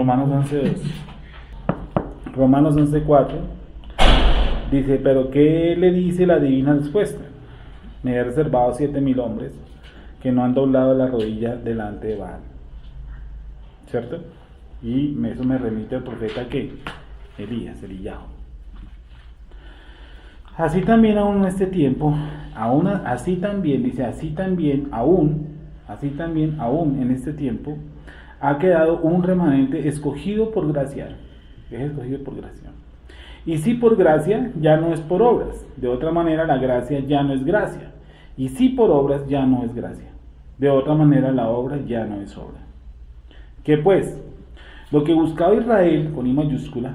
Romanos 11:2. Romanos 11:4 dice, pero ¿qué le dice la divina respuesta? Me he reservado 7,000 hombres que no han doblado la rodilla delante de Baal. ¿Cierto? Y eso me remite al profeta que Elías, Eliyahu. Así también aún en este tiempo, así también aún en este tiempo, ha quedado un remanente escogido por gracia. Es escogido por gracia. Y si por gracia, ya no es por obras. De otra manera, la gracia ya no es gracia. Y si por obras, ya no es gracia. De otra manera, la obra ya no es obra. ¿Qué pues? Lo que buscaba Israel, con I mayúscula,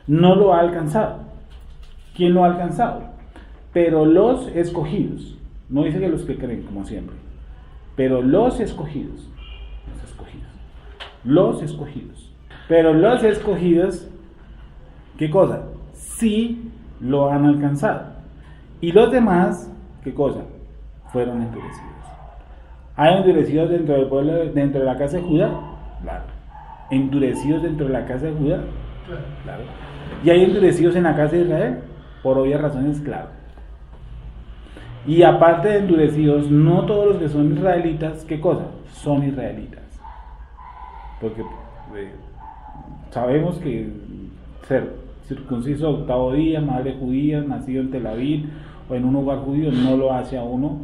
no lo ha alcanzado. ¿Quién lo ha alcanzado? Pero los escogidos. No dice que los que creen, como siempre. Pero los escogidos. Pero los escogidos, ¿qué cosa? Sí lo han alcanzado. Y los demás, ¿qué cosa? Fueron endurecidos. ¿Hay endurecidos dentro del pueblo, dentro de la casa de Judá? Claro. ¿Endurecidos dentro de la casa de Judá? Claro. ¿Y hay endurecidos en la casa de Israel? Por obvias razones, claro. Y aparte de endurecidos, no todos los que son israelitas, ¿qué cosa? Son israelitas. Porque sabemos que ser circunciso octavo día, madre judía, nacido en Tel Aviv o en un hogar judío, no lo hace a uno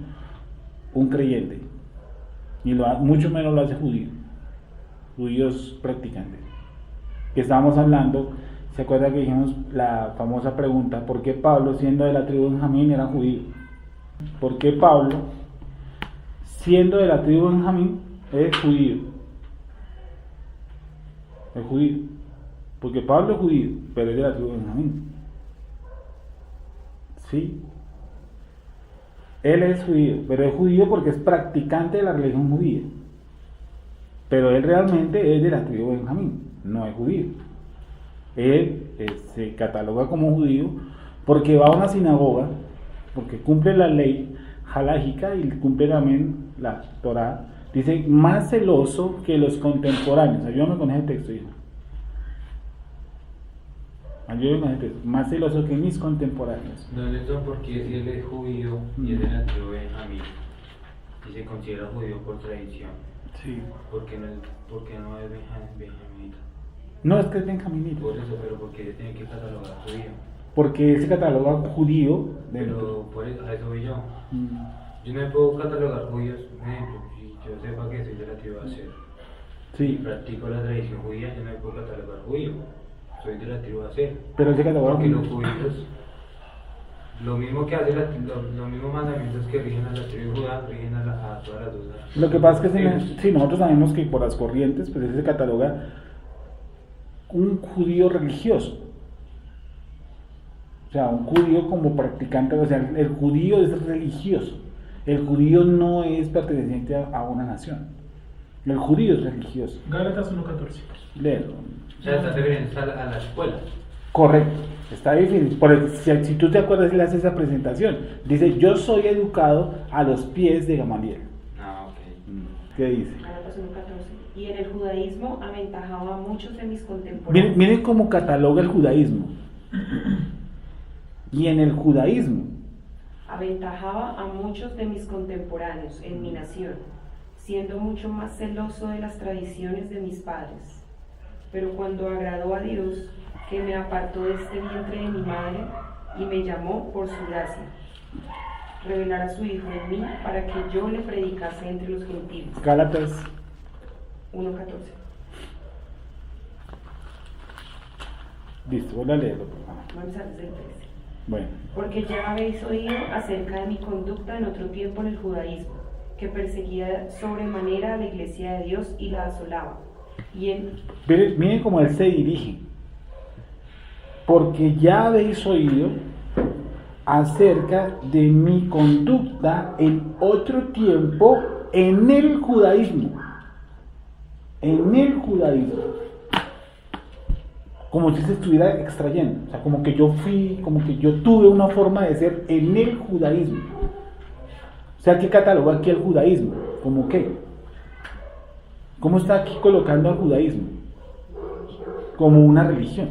un creyente. Y mucho menos lo hace judíos practicantes. Que estábamos hablando, ¿se acuerda que dijimos la famosa pregunta, ¿por qué Pablo, siendo de la tribu de Benjamín, era judío? ¿Por qué Pablo, siendo de la tribu de Benjamín, es judío? Es judío. Porque Pablo es judío, pero es de la tribu de Benjamín. ¿Sí? Él es judío, pero es judío porque es practicante de la religión judía. Pero él realmente es de la tribu de Benjamín, no es judío. Él se cataloga como judío porque va a una sinagoga, porque cumple la ley halágica y cumple también la Torá. Dice, más celoso que los contemporáneos. Ayúdame con ese texto, hijo. Ayúdame con ese texto. Más celoso que mis contemporáneos. No, esto porque si él es judío y es de la tribu de Benjamín y se considera judío por tradición. Sí. ¿Por qué no es benjaminita? No, es que es benjaminita. Por eso, pero porque él tiene que catalogar judío. Porque él se cataloga judío. Pero por eso, a eso voy yo. Yo no me puedo catalogar judíos, por ejemplo, si yo sepa que soy de la tribu de Aser y practico la tradición judía, yo no me puedo catalogar judío. Soy de la tribu de Aser. Pero él se cataloga porque los judíos, lo mismo que hace los mismos mandamientos que rigen a la tribu de Judá, rigen a todas las dos. Lo que pasa es que si nosotros sabemos que por las corrientes, pues él se cataloga un judío religioso. O sea, un judío como practicante, o sea, el judío es religioso. El judío no es perteneciente a una nación. El judío es religioso. Gálatas 1:14. Léelo. O sea, está refiriendo a la escuela. Correcto, está difícil. Si tú te acuerdas, le hace esa presentación. Dice, yo soy educado a los pies de Gamaliel. Ah, ok. ¿Qué dice? Gálatas 1:14. Y en el judaísmo aventajaba a muchos de mis contemporáneos. Miren cómo cataloga el judaísmo. Y en el judaísmo aventajaba a muchos de mis contemporáneos en mi nación, siendo mucho más celoso de las tradiciones de mis padres. Pero cuando agradó a Dios, que me apartó de este vientre de mi madre y me llamó por su gracia, revelar a su Hijo en mí para que yo le predicase entre los gentiles. Gálatas 1:14. Listo, voy a leerlo, por favor. Vamos a desde el 13. Bueno. Porque ya habéis oído acerca de mi conducta en otro tiempo en el judaísmo, que perseguía sobremanera a la iglesia de Dios y la asolaba. Miren cómo él se dirige. Porque ya habéis oído acerca de mi conducta en otro tiempo en el judaísmo. En el judaísmo. Como si se estuviera extrayendo. O sea, como que yo tuve una forma de ser en el judaísmo. O sea, ¿qué cataloga aquí el judaísmo? ¿Cómo qué? ¿Cómo está aquí colocando al judaísmo? como una religión.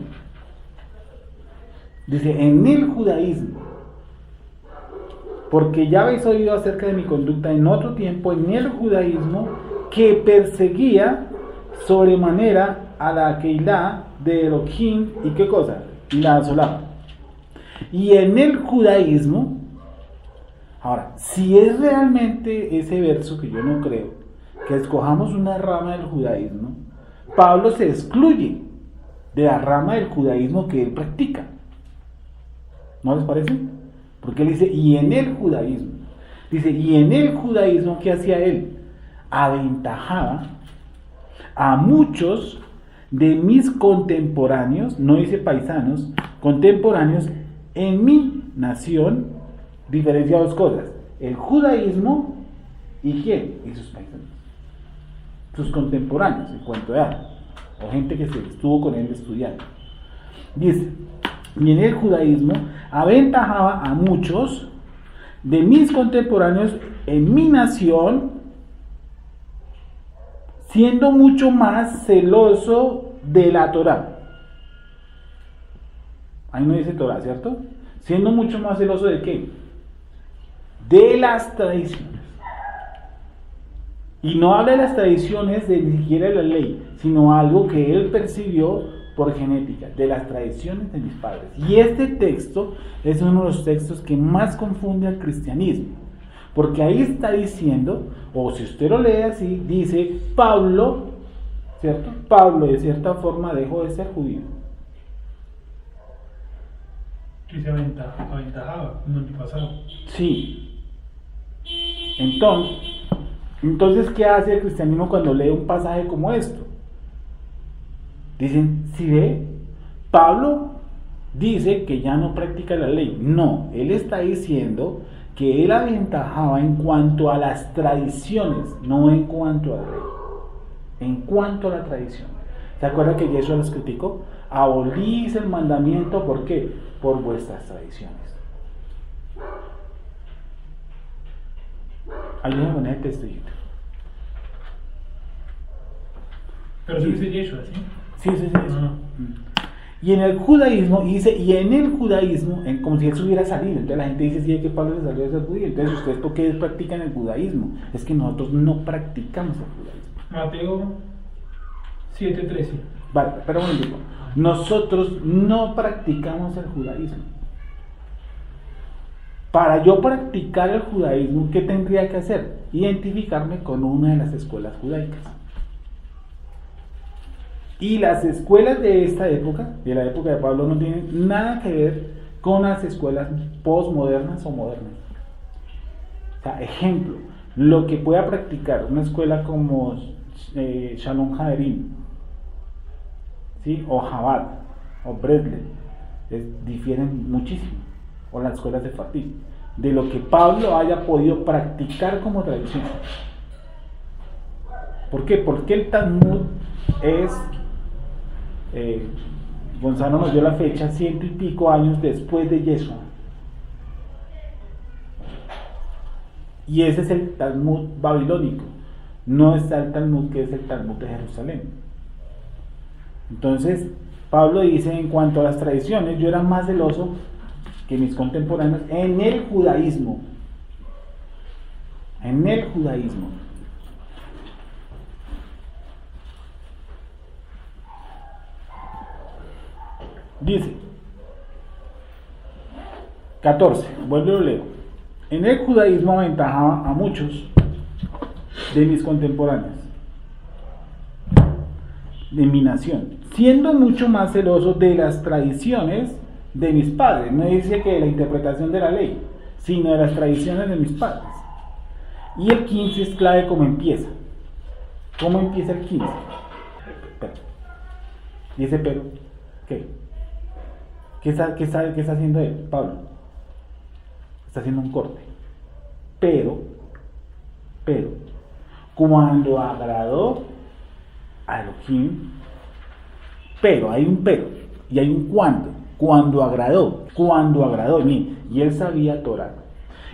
Dice, en el judaísmo, porque ya habéis oído acerca de mi conducta en otro tiempo, en el judaísmo, que perseguía sobremanera a la Keilah de Elohim, ¿y qué cosa? Y la asolaba. Y en el judaísmo, ahora, si es realmente ese verso, que yo no creo, que escojamos una rama del judaísmo, Pablo se excluye de la rama del judaísmo que él practica. ¿No les parece? Porque él dice, y en el judaísmo. Dice, y en el judaísmo, ¿qué hacía él? Aventajaba a muchos de mis contemporáneos, no dice paisanos, contemporáneos en mi nación. Diferencia dos cosas: el judaísmo y quién, y sus paisanos, sus contemporáneos en cuanto a edad, o gente que se estuvo con él estudiando. Dice, y en el judaísmo aventajaba a muchos de mis contemporáneos en mi nación, siendo mucho más celoso de la Torá. Ahí no dice Torá, ¿cierto? Siendo mucho más celoso de qué? De las tradiciones. Y no habla de las tradiciones de ni siquiera de la ley, sino algo que él percibió por genética, de las tradiciones de mis padres. Y este texto es uno de los textos que más confunde al cristianismo, porque ahí está diciendo, o si usted lo lee así, dice Pablo, ¿cierto? Pablo de cierta forma dejó de ser judío. Y se aventajaba en el pasado. Sí. Entonces, ¿qué hace el cristianismo cuando lee un pasaje como esto? Dicen, si ve, Pablo dice que ya no practica la ley. No, él está diciendo que él aventajaba en cuanto a las tradiciones, no en cuanto a la ley, en cuanto a la tradición. ¿Se acuerdan que Yeshua los criticó? Abolís el mandamiento, ¿por qué? Por vuestras tradiciones. Ayúdenme con ese textito. Pero eso dice Yeshua, ¿sí? Sí. Y en el judaísmo, y dice, y en el judaísmo, como si él se hubiera salido. Entonces la gente dice, sí, que Pablo se salió de ser judío. Entonces, ¿ustedes por qué practican el judaísmo? Es que nosotros no practicamos el judaísmo. Mateo 7:13. Vale, pero un momento. Nosotros no practicamos el judaísmo. Para yo practicar el judaísmo, ¿qué tendría que hacer? Identificarme con una de las escuelas judaicas. Y las escuelas de esta época, de la época de Pablo, no tienen nada que ver con las escuelas postmodernas o modernas. O sea, ejemplo, lo que pueda practicar una escuela como Shalom Haderim, ¿sí? O Chabad, o Breslev, difieren muchísimo, o las escuelas de Fatih, de lo que Pablo haya podido practicar como tradición. ¿Por qué? Porque el Talmud es... Gonzalo nos dio la fecha, 100 y pico años después de Yeshua, y ese es el Talmud babilónico, no está el Talmud que es el Talmud de Jerusalén. Entonces Pablo dice, en cuanto a las tradiciones, yo era más celoso que mis contemporáneos en el judaísmo. Dice 14, vuelvo y lo leo. En el judaísmo aventajaba a muchos de mis contemporáneos de mi nación, siendo mucho más celoso de las tradiciones de mis padres. No dice que de la interpretación de la ley, sino de las tradiciones de mis padres. Y el 15 es clave. ¿Cómo empieza? ¿Cómo empieza el 15? Dice, pero ¿qué está haciendo él, Pablo? Está haciendo un corte. Pero, cuando agradó a Elohim, pero, hay un pero, y hay un cuando agradó, y él sabía Torah.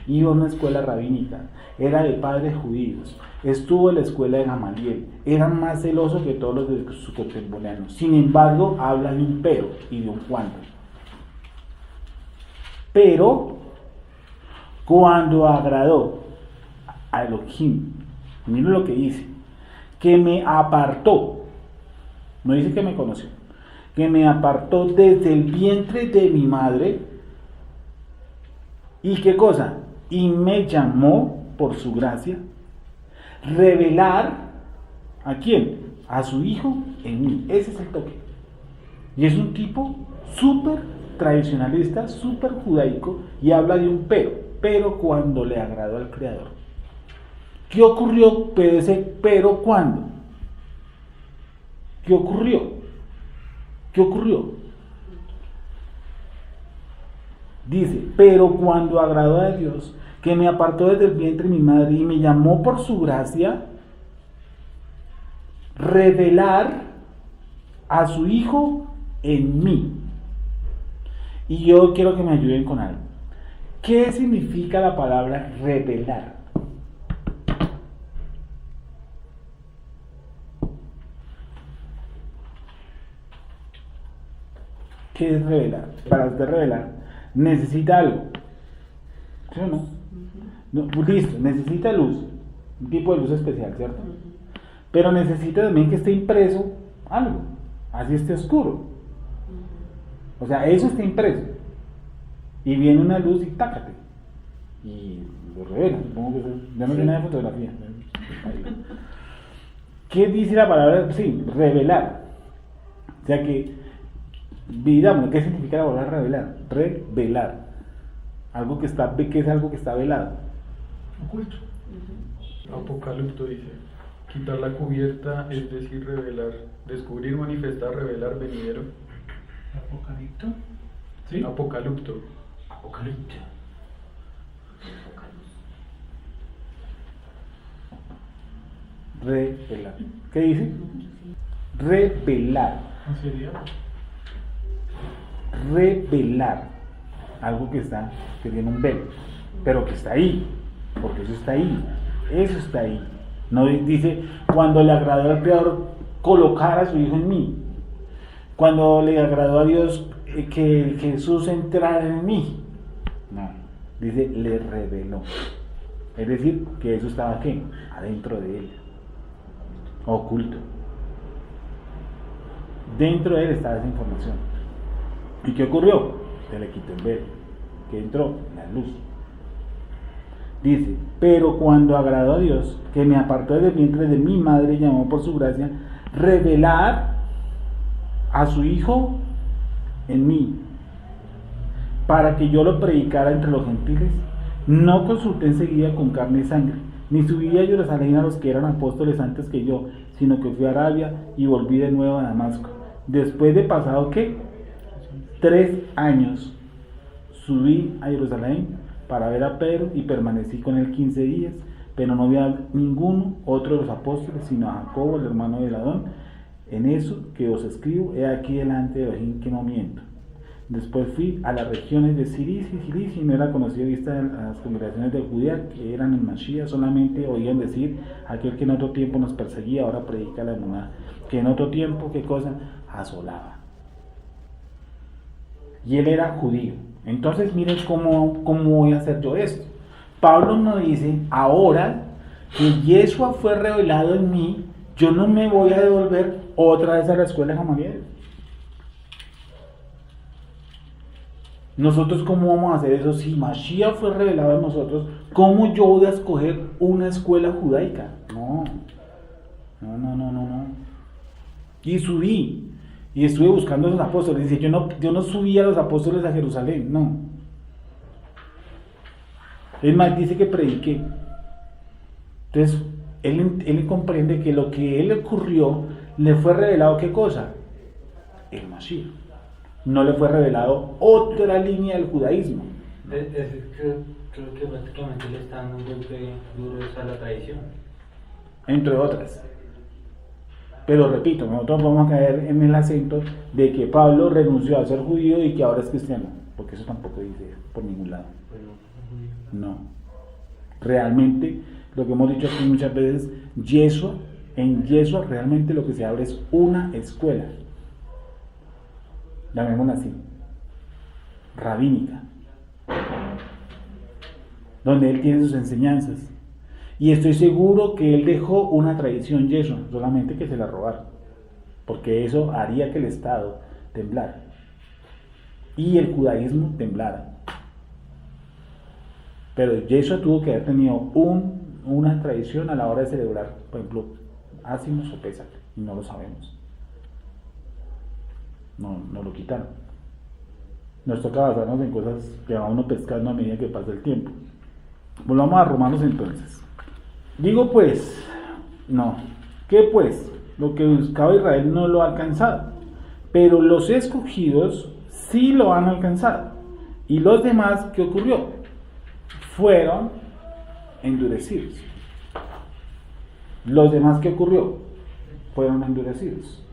iba a una escuela rabínica, era de padres judíos, estuvo en la escuela de Gamaliel, era más celoso que todos los de sus contemporáneos. Sin embargo, habla de un pero y de un cuando. Pero, cuando agradó a Elohim, miren lo que dice, que me apartó, no dice que me conoció, que me apartó desde el vientre de mi madre, ¿y qué cosa? Y me llamó por su gracia, revelar, ¿a quién? A su hijo en mí. Ese es el toque. Y es un tipo súper tradicionalista, súper judaico, y habla de un pero cuando le agradó al Creador. ¿Qué ocurrió? Pero ese pero ¿cuándo? ¿Qué ocurrió? ¿Qué ocurrió? Dice, pero cuando agradó a Dios, que me apartó desde el vientre de mi madre y me llamó por su gracia, revelar a su hijo en mí. Y yo quiero que me ayuden con algo. ¿Qué significa la palabra revelar? ¿Qué es revelar? Para usted revelar, necesita algo. ¿Sí o no? No, listo, necesita luz, un tipo de luz especial, ¿cierto? Pero necesita también que esté impreso algo, así esté oscuro. O sea, eso está impreso. Y viene una luz y tácate. Y lo revela, supongo que eso, ya no sé nada de fotografía. ¿Qué dice la palabra? Sí, revelar. O sea que, digamos, ¿qué significa la palabra revelar? Revelar. Algo que está, que es algo que está velado. Oculto. Apocalipto dice, quitar la cubierta, es decir, revelar, descubrir, manifestar, revelar, venidero. ¿Apocalipto? ¿Sí? Apocalipto. Apocalipto. Revelar. ¿Qué dice? Revelar. ¿En serio? Revelar. Algo que está, que tiene un velo, pero que está ahí, porque eso está ahí, eso está ahí. No dice, cuando le agradó al Creador colocar a su hijo en mí, cuando le agradó a Dios que Jesús entrara en mí. No, dice, le reveló. Es decir, que eso estaba ¿qué? Adentro de él, oculto. Dentro de él estaba esa información. ¿Y qué ocurrió? Se le quitó el velo, que entró la luz. Dice, pero cuando agradó a Dios, que me apartó del vientre de mi madre y llamó por su gracia, revelar a su hijo en mí, para que yo lo predicara entre los gentiles. No consulté enseguida con carne y sangre, ni subí a Jerusalén a los que eran apóstoles antes que yo, sino que fui a Arabia y volví de nuevo a Damasco. Después de pasado, ¿qué? 3 años, subí a Jerusalén para ver a Pedro y permanecí con él 15 días, pero no vi a ninguno otro de los apóstoles, sino a Jacobo, el hermano de Ladón. En eso que os escribo, he aquí delante de Elohim que no miento. Después fui a las regiones de Cilicia y no era conocido vista a las congregaciones de Judea, que eran en Mashiach, solamente oían decir, aquel que en otro tiempo nos perseguía, ahora predica la emuná, que en otro tiempo, ¿qué cosa? Asolaba. Y él era judío. Entonces miren cómo voy a hacer yo esto. Pablo nos dice, ahora que Yeshua fue revelado en mí, yo no me voy a devolver otra vez a la escuela de Gamaliel. Nosotros ¿cómo vamos a hacer eso? Si Mashiach fue revelado en nosotros, ¿cómo yo voy a escoger una escuela judaica? No. Y subí. Y estuve buscando a los apóstoles. Dice, yo no subí a los apóstoles a Jerusalén, no. Es más, dice que prediqué. Entonces, él comprende que lo que él ocurrió, le fue revelado, ¿qué cosa? El Mashiach. No le fue revelado otra línea del judaísmo. Creo que prácticamente le está dando un golpe duro a la tradición. Entre otras. Pero repito, nosotros vamos a caer en el acento de que Pablo renunció a ser judío y que ahora es cristiano. porque eso tampoco dice por ningún lado. No. Realmente, lo que hemos dicho aquí muchas veces, en Yeshua realmente lo que se abre es una escuela, llamémosla así, rabínica, donde él tiene sus enseñanzas. Y estoy seguro que él dejó una tradición Yeshua, solamente que se la robaron, porque eso haría que el Estado temblara y el judaísmo temblara. Pero Yeshua tuvo que haber tenido una tradición a la hora de celebrar, por ejemplo, Ácimos o Pésach, y no lo sabemos. No lo quitaron. Nos toca basarnos en cosas que va uno pescando a medida que pasa el tiempo. Volvamos a Romanos entonces. Digo pues, no, ¿qué pues? Lo que buscaba Israel no lo ha alcanzado, pero los escogidos sí lo han alcanzado. Y los demás, ¿qué ocurrió? Fueron endurecidos. Los demás, ¿qué ocurrió? Fueron endurecidos.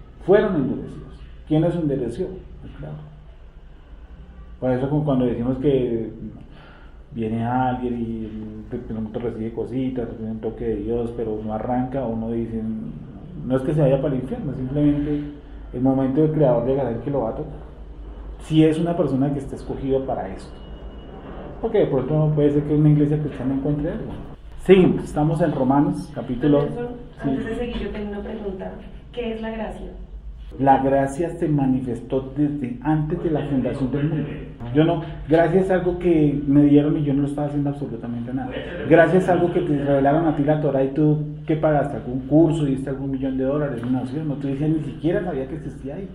¿Quién los endureció? Claro. Por eso como cuando decimos que viene alguien y de pronto recibe cositas, recibe un toque de Dios, pero no arranca, o no dice, no es que se vaya para el infierno, simplemente el momento del Creador llegará en que lo va a tocar. Si es una persona que está escogida para esto. Porque de pronto puede ser que una iglesia cristiana encuentre algo. Seguimos, estamos en Romanos, capítulo... Antes de seguir, yo tengo una pregunta. ¿Qué es la gracia? La gracia se manifestó desde antes de la fundación del mundo. Gracia es algo que me dieron y yo no lo estaba haciendo absolutamente nada. Gracia es algo que te revelaron a ti la Torah y tú, ¿qué pagaste? ¿Algún curso? ¿Diste algún $1,000,000? No, ¿sí? No, tú decías, ni siquiera sabía que existía ahí.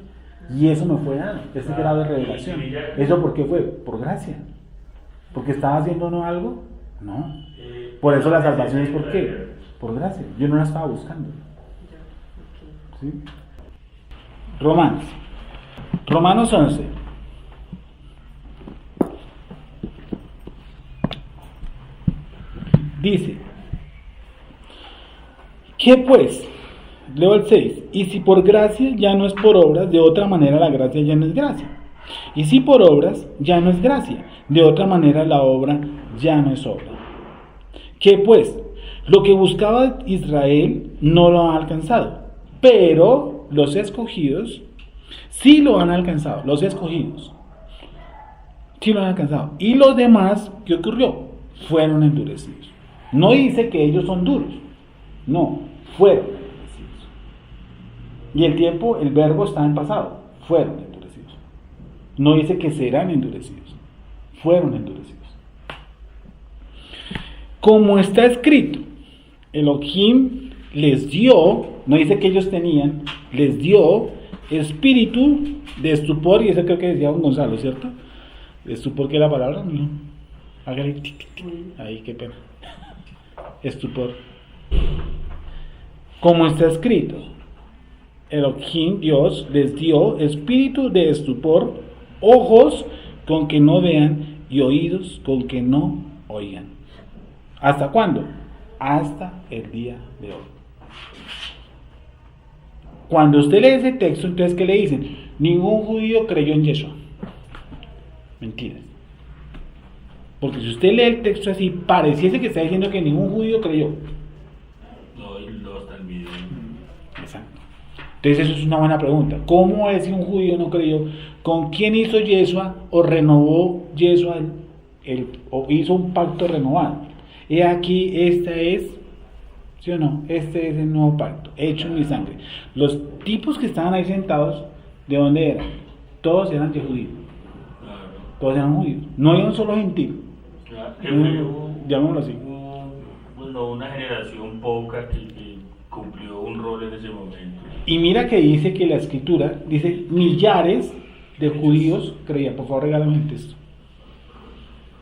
Y eso me fue dado, ese grado de revelación. ¿Eso por qué fue? Por gracia. ¿Porque estaba haciendo no algo? No. Por eso la salvación es ¿por qué? Por gracia. Yo no la estaba buscando. ¿Sí? Romanos 11. Dice, ¿qué pues? Leo el 6. Y si por gracia ya no es por obras, de otra manera la gracia ya no es gracia. Y si por obras ya no es gracia, de otra manera la obra ya no es obra. ¿Qué pues? Lo que buscaba Israel no lo ha alcanzado, pero los escogidos sí lo han alcanzado. Los escogidos sí lo han alcanzado. Y los demás, ¿qué ocurrió? Fueron endurecidos. No dice que ellos son duros, no, fueron endurecidos. Y el verbo está en pasado, fueron endurecidos. No dice que serán endurecidos, fueron endurecidos. Como está escrito, Elohim les dio, no dice que ellos tenían, les dio espíritu de estupor, y eso creo que decía don Gonzalo, ¿cierto? ¿De estupor qué es la palabra? No. Hágale tic, tic, tic. Ahí, qué pena. Estupor. Como está escrito, Elohim, Dios, les dio espíritu de estupor, ojos con que no vean y oídos con que no oigan. ¿Hasta cuándo? Hasta el día de hoy. Cuando usted lee ese texto, entonces ¿qué le dicen? Ningún judío creyó en Yeshua. Mentiras. Porque si usted lee el texto así, pareciese que está diciendo que ningún judío creyó. No, y lo está en video. Exacto. Entonces eso es una buena pregunta. ¿Cómo es si un judío no creyó? ¿Con quién hizo Yeshua o renovó Yeshua o hizo un pacto renovado? Y aquí esta es, ¿sí o no? Este es el nuevo pacto, hecho en mi sangre. Los tipos que estaban ahí sentados, ¿de dónde eran? Todos eran de judíos. Claro. Todos eran judíos. No hay un solo gentil. Claro. Llamémoslo así. Una generación poca que cumplió un rol en ese momento. Y mira que dice que la escritura dice millares de judíos creían. Por favor, regálame el texto.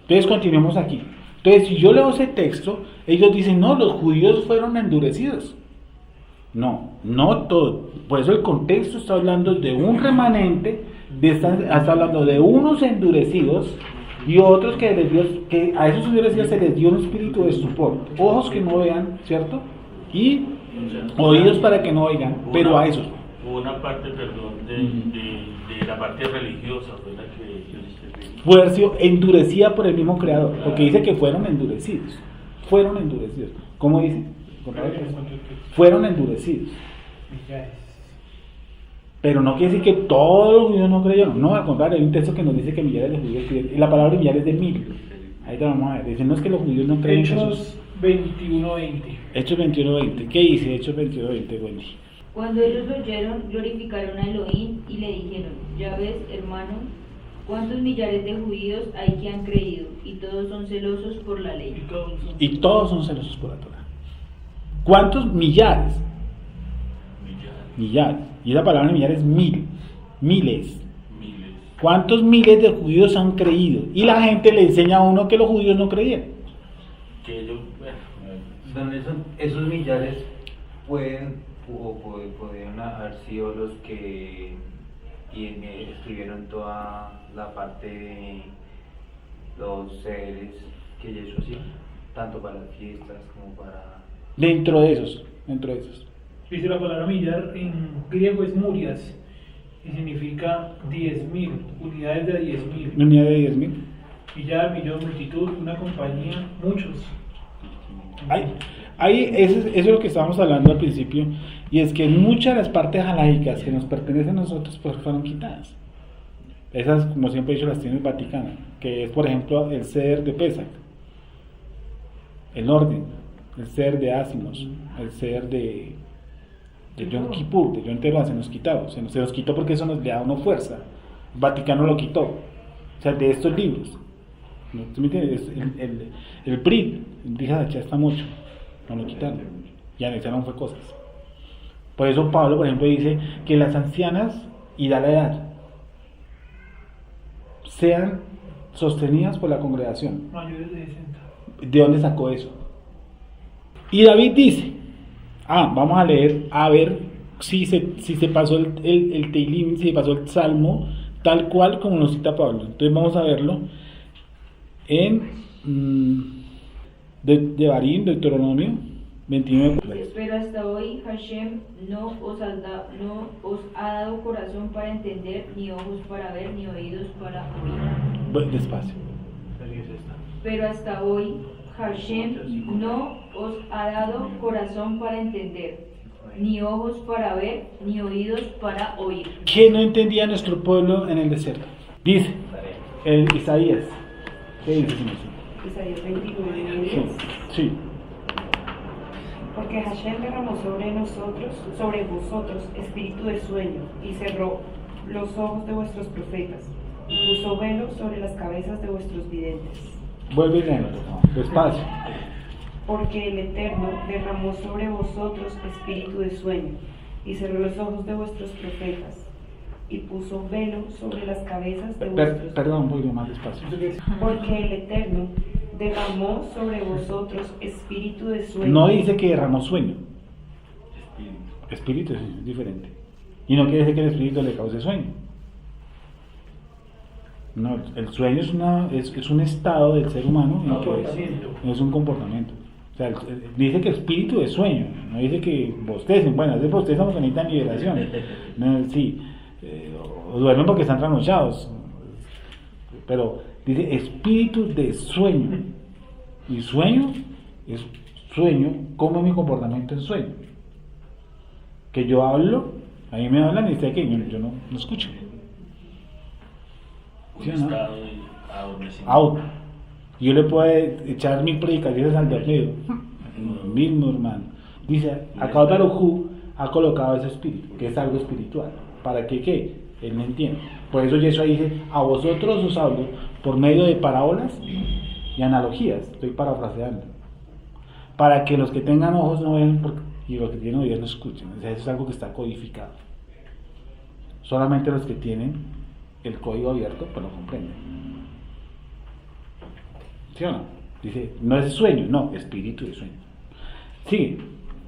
Entonces continuemos aquí. Entonces, si yo leo ese texto, ellos dicen, no, los judíos fueron endurecidos. No todo. Por eso el contexto está hablando de un remanente, está hablando de unos endurecidos y otros que a esos endurecidos se les dio un espíritu de estupor. Ojos que no vean, ¿cierto? Y oídos para que no oigan, pero a esos. Una parte, perdón, de la parte religiosa fue la que puede haber sido endurecida por el mismo creador, porque dice que fueron endurecidos. ¿Cómo dice? Fueron endurecidos. Pero no quiere decir que todos los judíos no creyeron. No, al contrario, hay un texto que nos dice que millares de judíos creyeron. Y la palabra millares es de 1000. Ahí te vamos a ver. Dicen, no es que los judíos no creen en Jesús. Hechos 21:20. Hechos 21:20. ¿Qué dice Hechos 21:20, Wendy? Cuando ellos lo oyeron, glorificaron a Elohim y le dijeron: ya ves, hermano, cuántos millares de judíos hay que han creído, y todos son celosos por la ley. Y todos son celosos por la Torah. ¿Cuántos millares? Millares. Y esa palabra millar es 1000. Miles. ¿Cuántos miles de judíos han creído? Y la gente le enseña a uno que los judíos no creían. Que ellos, Donde esos millares pueden o podrían haber sido los que escribieron toda la parte de los seres que Yeshua hacía, tanto para las fiestas como para... Dentro de esos. Dice la palabra millar en griego es murias y significa 10.000, unidades de 10.000. Unidad de 10.000. Millar, millón, multitud, una compañía, muchos. Eso es lo que estábamos hablando al principio, y es que muchas de las partes halaicas que nos pertenecen a nosotros pues fueron quitadas. Esas, como siempre he dicho, las tiene el Vaticano, que es, por ejemplo, el Seder de Pesach, el orden, el Seder de Ácimos, el Seder de Yom Kippur, de Yom Teruah, se nos quitó porque eso nos le da una fuerza. El Vaticano lo quitó, o sea, de estos libros. ¿Tú me entiendes? El Brit, ya está mucho, no lo quitaron, y anexaron fue cosas. Por eso Pablo, por ejemplo, dice que las ancianas y da la edad sean sostenidas por la congregación. Mayores de 60. ¿De dónde sacó eso? Y David dice, vamos a leer, a ver si se pasó el Teilim, si se pasó el Salmo, tal cual como nos cita Pablo. Entonces vamos a verlo en Devarim, Deuteronomio 29. Pero hasta hoy Hashem no os ha dado corazón para entender, ni ojos para ver, ni oídos para oír. Bueno, despacio. Pero hasta hoy Hashem no os ha dado corazón para entender, ni ojos para ver, ni oídos para oír. ¿Qué no entendía nuestro pueblo en el desierto? Dice el Isaías. ¿Qué dice, señor? Isaías 29:10. Sí. Porque Hashem derramó sobre vosotros espíritu de sueño, y cerró los ojos de vuestros profetas, y puso velo sobre las cabezas de vuestros videntes. Vuelve y léelo, despacio. Porque el Eterno derramó sobre vosotros espíritu de sueño, y cerró los ojos de vuestros profetas, y puso velo sobre las cabezas de vuestros... Perdón, voy más despacio. Porque el Eterno derramó sobre vosotros espíritu de sueño. No dice que derramó sueño. Espíritu es diferente. Y no quiere decir que el espíritu le cause sueño. No, el sueño es un estado del ser humano, es un comportamiento. O sea, dice que espíritu es sueño, no dice que bostecen. Bueno, es bostezan porque necesitan liberación. No, sí, o duermen porque están trasnochados. Pero dice espíritu de sueño. Y sueño es sueño, ¿cómo es mi comportamiento en sueño? Que yo hablo, a mí me hablan y dice que yo no escucho. un ¿Sí o no? estado de adormecimiento. Out. Yo le puedo echar 1000 predicaciones al dormido. Mismo, hermano. Dice, acá Baruj ha colocado ese espíritu, que es algo espiritual. ¿Para que qué? Él no entiende. Por eso Yeshua dice, a vosotros os hablo por medio de parábolas y analogías. Estoy parafraseando. Para que los que tengan ojos no vean y los que tienen oídos no escuchen. O sea, eso es algo que está codificado. Solamente los que tienen el código abierto pues lo comprenden. ¿Sí o no? Dice, no es sueño, no, espíritu de sueño. Sigue.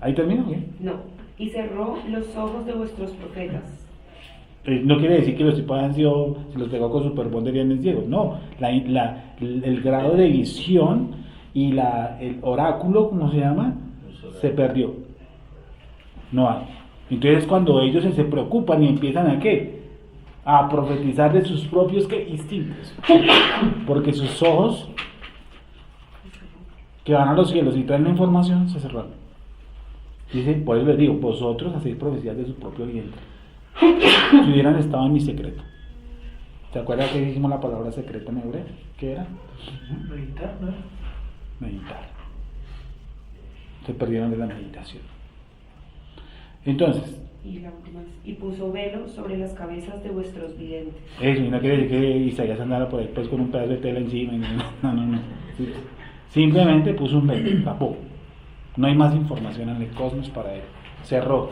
¿Ahí termina? ¿Qué? No. Y cerró los ojos de vuestros profetas. No quiere decir que los tipos han sido, se los pegó con Superbonder y eran ciegos. No, el grado de visión y el oráculo, ¿cómo se llama? Se perdió. No hay. Entonces cuando ellos se preocupan y empiezan a ¿qué? a profetizar de sus propios instintos, porque sus ojos que van a los cielos y traen la información se cerraron. Dice, por eso les digo, vosotros hacéis profecías de su propio vientre, si hubieran estado en mi secreto. ¿Se acuerdan que dijimos la palabra secreto en hebreo? ¿Qué era? Meditar, ¿no? Meditar. Se perdieron de la meditación. Entonces, y la última es, y puso velo sobre las cabezas de vuestros videntes. eso, y no quiere decir que Isaías andara por ahí pues con un pedazo de tela encima. No. Sí. Simplemente puso un velo, tapó. No hay más información en el cosmos para él. Cerró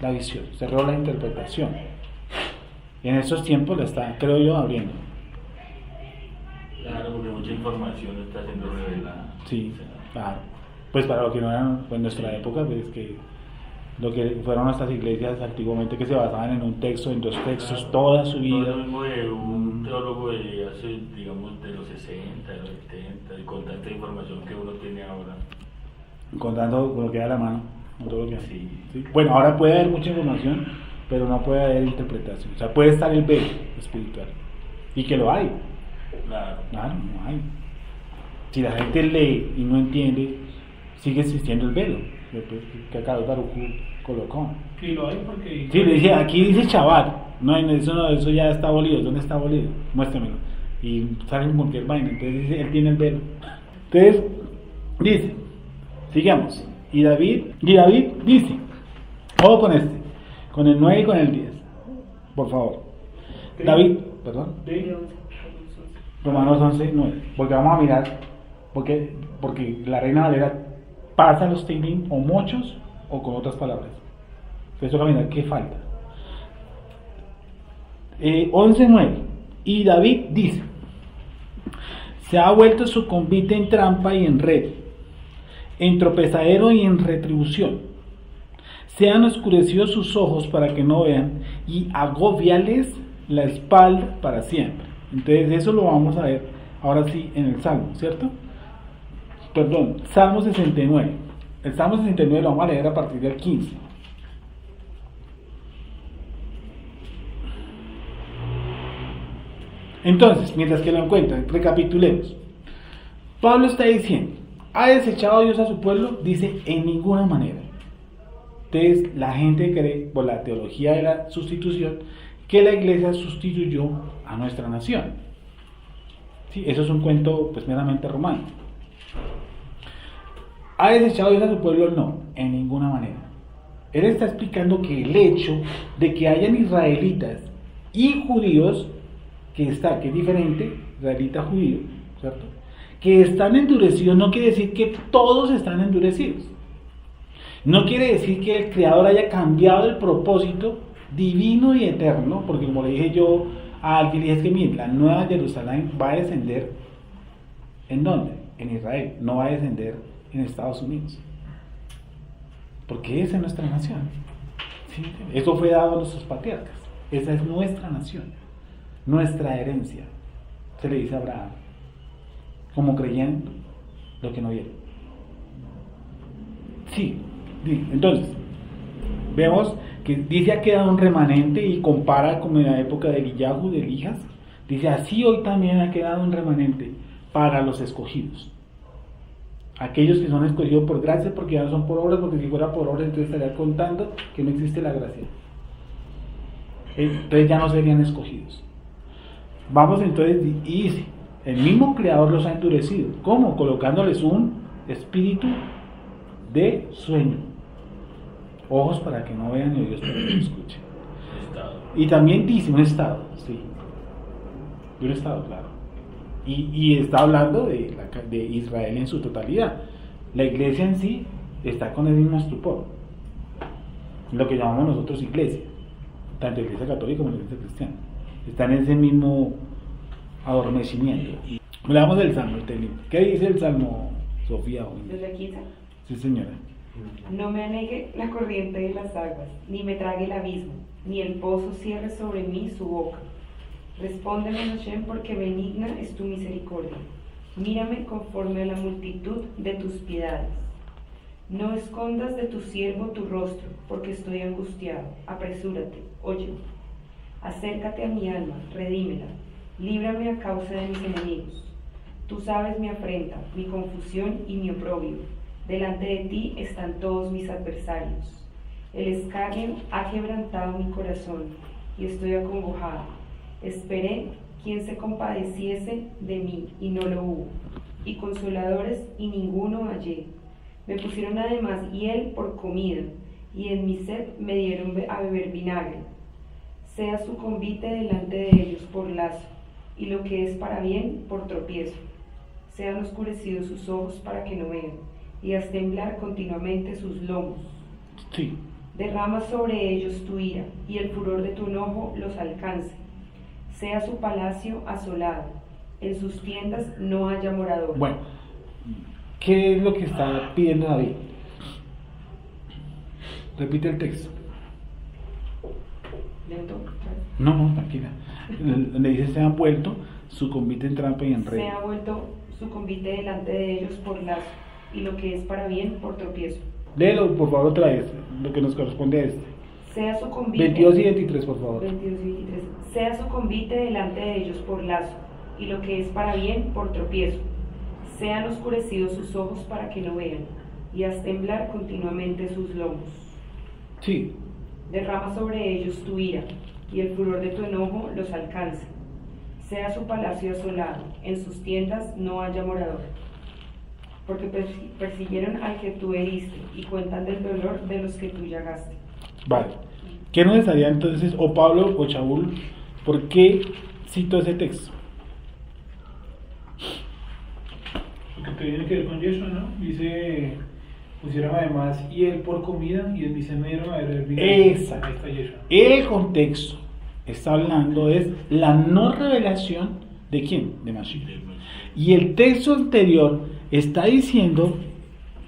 la visión, cerró la interpretación. En estos tiempos la está, creo yo, abriendo. Claro, porque mucha información está siendo revelada. Sí, claro. Pues para lo que no eran, pues en nuestra época, pues que lo que fueron nuestras iglesias antiguamente, que se basaban en un texto, en dos textos, claro, toda su vida. Todo lo mismo de un teólogo de hace, digamos, de los 60, de los 70, y con tanta información que uno tiene ahora. Contando con lo que da la mano, con todo lo que sí. ¿Sí? Bueno, ahora puede haber mucha información, pero no puede haber interpretación. O sea, puede estar el velo espiritual. Y que lo hay. Claro. Claro, no hay. Si la gente lee y no entiende, sigue existiendo el velo que acá Baruj colocó. Y lo hay porque... Sí, le dije, aquí dice Shabbat. No, eso ya está abolido. ¿Dónde está abolido? Muéstramelo. Y sale cualquier vaina. Entonces dice, él tiene el velo. Entonces, dice, sigamos. Y David dice, ojo con este, con el 9 y con el 10. Por favor. ¿Qué? David, perdón. Sí. Romanos 11, 9. Porque vamos a mirar, porque la Reina Valera pasa los teilim o muchos o con otras palabras. Entonces toca mirar qué falta. 11:9. Y David dice, se ha vuelto su convite en trampa y en red, en tropezadero y en retribución. Se han oscurecido sus ojos para que no vean y agobiales la espalda para siempre. Entonces eso lo vamos a ver ahora sí en el Salmo, ¿cierto? Perdón, Salmo 69. El Salmo 69 lo vamos a leer a partir del 15. Entonces, mientras que lo encuentran, recapitulemos. Pablo está diciendo, ¿ha desechado Dios a su pueblo? Dice, en ninguna manera. Entonces, la gente cree, por la teología de la sustitución, que la iglesia sustituyó a nuestra nación. Sí, eso es un cuento pues meramente romano. ¿Ha desechado Dios a su pueblo? No, en ninguna manera. Él está explicando que el hecho de que hayan israelitas y judíos, que es diferente, israelita judío, ¿cierto? Que están endurecidos, no quiere decir que todos están endurecidos. No quiere decir que el Creador haya cambiado el propósito divino y eterno, porque como le dije yo a alguien, le dije, es que miren, la nueva Jerusalén va a descender, ¿en dónde? En Israel, no va a descender en Estados Unidos, porque esa es nuestra nación. ¿Sí? Eso fue dado a nuestros patriarcas, esa es nuestra nación, nuestra herencia, se le dice a Abraham, como creyendo lo que no vieron. Sí, entonces vemos que dice ha quedado un remanente y compara con la época de Eliyahu, de Elías. Dice así hoy también ha quedado un remanente para los escogidos, aquellos que son escogidos por gracia, porque ya no son por obras, porque si fuera por obras entonces estaría contando que no existe la gracia, entonces ya no serían escogidos. Vamos entonces, y dice, el mismo Creador los ha endurecido. ¿Cómo? Colocándoles un espíritu de sueño, ojos para que no vean y oídos para que no escuchen. Y también dice un estado, sí, de un estado, claro. Y está hablando de Israel en su totalidad. La iglesia en sí está con el mismo estupor, lo que llamamos nosotros iglesia, tanto la iglesia católica como la iglesia cristiana, están en ese mismo adormecimiento. Hablamos del Salmo, ¿qué dice el Salmo, Sofía? ¿Desde 15? Sí, señora. No me anegue la corriente de las aguas, ni me trague el abismo, ni el pozo cierre sobre mí su boca. Respóndeme, Hashem, porque benigna es tu misericordia. Mírame conforme a la multitud de tus piedades. No escondas de tu siervo tu rostro, porque estoy angustiado. Apresúrate, oye. Acércate a mi alma, redímela, líbrame a causa de mis enemigos. Tú sabes mi afrenta, mi confusión y mi oprobio. Delante de ti están todos mis adversarios. El escarnio ha quebrantado mi corazón y estoy acongojada. Esperé quien se compadeciese de mí y no lo hubo, y consoladores y ninguno hallé. Me pusieron además hiel por comida, y en mi sed me dieron a beber vinagre. Sea su convite delante de ellos por lazo, y lo que es para bien por tropiezo. Sean oscurecidos sus ojos para que no vean, y haz temblar continuamente sus lomos. Sí. Derrama sobre ellos tu ira, y el furor de tu enojo los alcance. Sea su palacio asolado, en sus tiendas no haya morador. Bueno, ¿qué es lo que está pidiendo David? Repite el texto. ¿Lento? No, tranquila. Le dice, se han vuelto su convite en trampa y en red. Se ha vuelto su convite delante de ellos por lazo, y lo que es para bien por tropiezo. Léelo, por favor, otra vez, lo que nos corresponde a este. Sea su convite, 22 y 23, por favor. 22 y 23. Sea su convite delante de ellos por lazo, y lo que es para bien por tropiezo. Sean oscurecidos sus ojos para que no vean, y haz temblar continuamente sus lomos. Sí. Derrama sobre ellos tu ira, y el furor de tu enojo los alcance. Sea su palacio asolado, en sus tiendas no haya morador. Porque persiguieron al que tú heriste, y cuentan del dolor de los que tú llagaste. Vale. ¿Qué nos estaría entonces, o Pablo o Shaul, por qué cito ese texto? Porque tiene que ver con Yeshua, ¿no? Dice, pusieron además hiel por comida y en mi sed me dieron a beber vinagre. Exacto. Ahí está Yeshua. El contexto está hablando es la no revelación de quién, de Mashiach. Y el texto anterior está diciendo,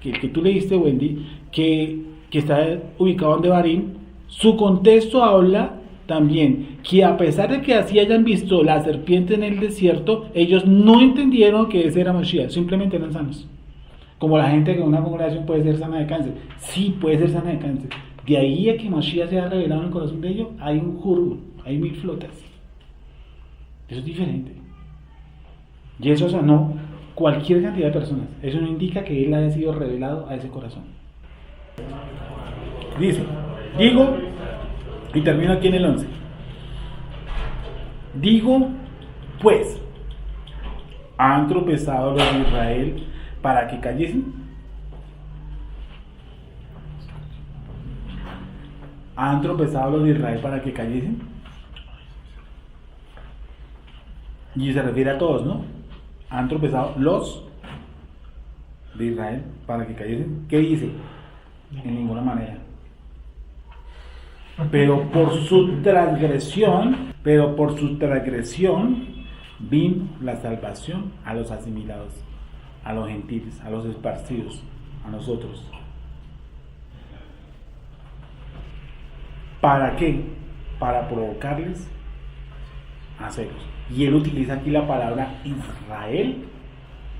que el que tú leíste, Wendy, que está ubicado en Devarim, su contexto habla también que a pesar de que así hayan visto la serpiente en el desierto, ellos no entendieron que ese era Mashiach, simplemente eran sanos. Como la gente que en una congregación puede ser sana de cáncer, sí puede ser sana de cáncer. De ahí a que Mashiach se ha revelado en el corazón de ellos, hay un jurgo, hay 1000 flotas. Eso es diferente. Y eso sanó cualquier cantidad de personas. Eso no indica que él haya sido revelado a ese corazón. Dice, digo, y termino aquí en el 11. Digo, pues, ¿han tropezado los de Israel para que cayesen? ¿Han tropezado los de Israel para que cayesen? Y se refiere a todos, ¿no? Han tropezado los de Israel para que cayesen. ¿Qué dice? En ninguna manera. Pero por su transgresión vino la salvación a los asimilados, a los gentiles, a los esparcidos, a nosotros. ¿Para qué? Para provocarles a celos. Y él utiliza aquí la palabra Israel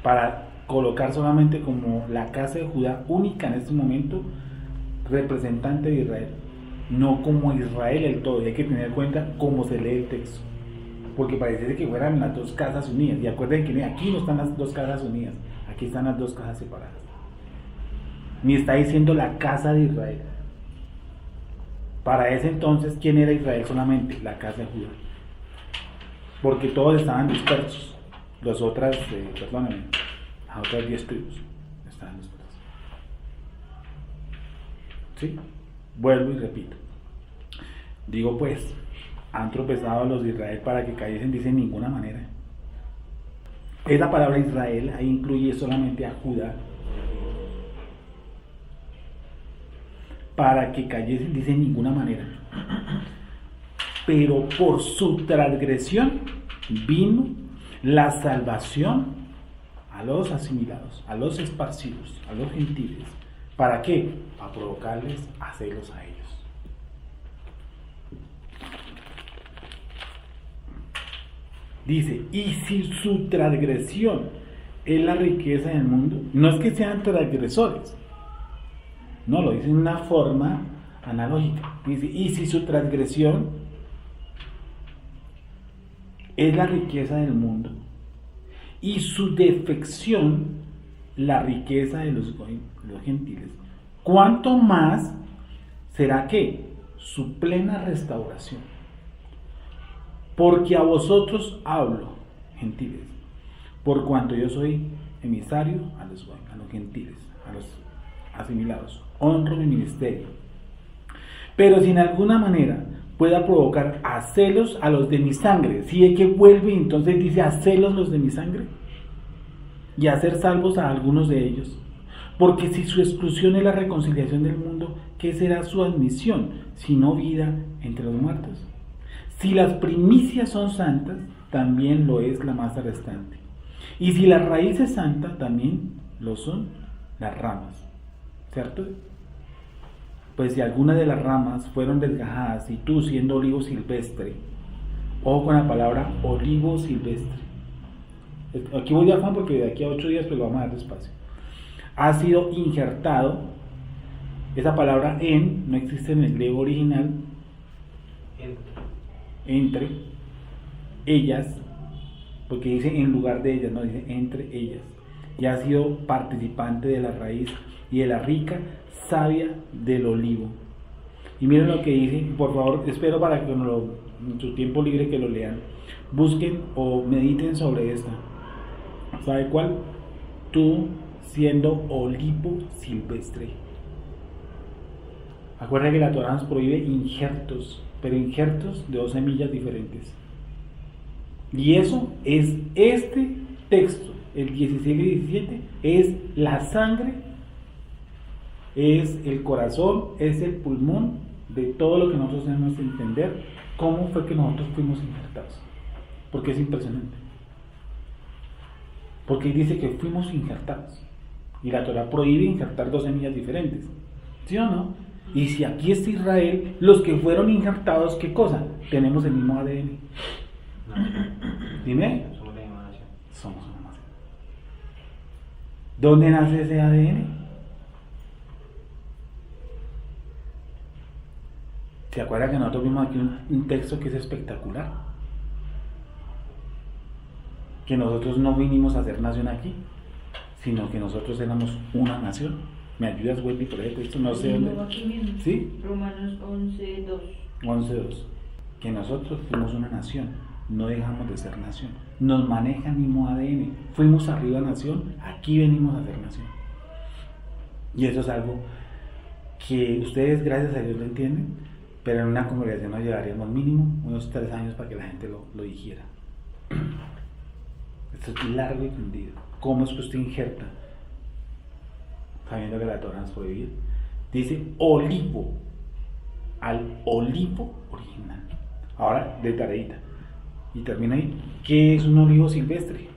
para colocar solamente como la casa de Judá única en este momento, representante de Israel, no como Israel el todo. Y hay que tener en cuenta cómo se lee el texto, porque parece que fueran las dos casas unidas. Y acuerden que aquí no están las dos casas unidas, aquí están las dos casas separadas. Ni está diciendo la casa de Israel. Para ese entonces, ¿quién era Israel? Solamente la casa de Judá, porque todos estaban dispersos. Las otras, las otras 10 tribus estaban dispersas. ¿Sí? Vuelvo y repito. Digo pues, ¿han tropezado los de Israel para que cayesen? Dice en ninguna manera. Esa palabra Israel ahí incluye solamente a Judá. Para que cayesen, dice en ninguna manera. Pero por su transgresión vino la salvación a los asimilados, a los esparcidos, a los gentiles. ¿Para qué? Para provocarles a celos a ellos. Dice, y si su transgresión es la riqueza del mundo, no es que sean transgresores, no, lo dice en una forma analógica. Dice, y si su transgresión es la riqueza del mundo y su defección la riqueza de los gentiles, ¿cuánto más será que su plena restauración? Porque a vosotros hablo, gentiles, por cuanto yo soy emisario a los gentiles, a los asimilados, honro mi ministerio. Pero si en alguna manera pueda provocar a celos a los de mi sangre, si es que vuelve y entonces dice a celos los de mi sangre, y a ser salvos a algunos de ellos. Porque si su exclusión es la reconciliación del mundo, ¿qué será su admisión, sino vida entre los muertos? Si las primicias son santas, también lo es la masa restante. Y si la raíz es santa, también lo son las ramas. ¿Cierto? Pues si alguna de las ramas fueron desgajadas, y tú siendo olivo silvestre, ojo con la palabra olivo silvestre. Aquí voy de afán porque de aquí a 8 días pues lo vamos a dar despacio. Ha sido injertado, esa palabra en no existe en el griego original, entre ellas, porque dice en lugar de ellas, no dice entre ellas, y ha sido participante de la raíz y de la rica savia del olivo. Y miren lo que dice, por favor, espero para que en su tiempo libre que lo lean, busquen o mediten sobre esta. ¿Sabe cuál? Tú siendo olivo silvestre. Acuérdense que la Torá nos prohíbe injertos, pero injertos de 2 semillas diferentes. Y eso es este texto, el 16 y 17, es la sangre, es el corazón, es el pulmón de todo lo que nosotros tenemos que entender, cómo fue que nosotros fuimos injertados. Porque es impresionante. Porque dice que fuimos injertados. Y la Torá prohíbe injertar 2 semillas diferentes. ¿Sí o no? Y si aquí está Israel, los que fueron injertados, ¿qué cosa? Tenemos el mismo ADN. Dime. Somos la misma nación. Somos una nación. ¿Dónde nace ese ADN? ¿Se acuerdan que nosotros vimos aquí un texto que es espectacular? Que nosotros no vinimos a ser nación aquí, sino que nosotros éramos una nación. ¿Me ayudas, Wendy, por ese texto? No sé dónde. Aquí mismo. ¿Sí? Romanos 11:2. 11:2. Que nosotros fuimos una nación, no dejamos de ser nación. Nos maneja el mismo ADN. Fuimos arriba nación, aquí venimos a ser nación. Y eso es algo que ustedes, gracias a Dios, lo entienden, pero en una congregación nos llevaríamos mínimo unos 3 años para que la gente lo dijera. Esto es largo y tendido. ¿Cómo es que usted injerta? Sabiendo que la Torá nos prohíbe. Dice olivo, al olivo original. Ahora, de tareita. Y termina ahí. ¿Qué es un olivo silvestre?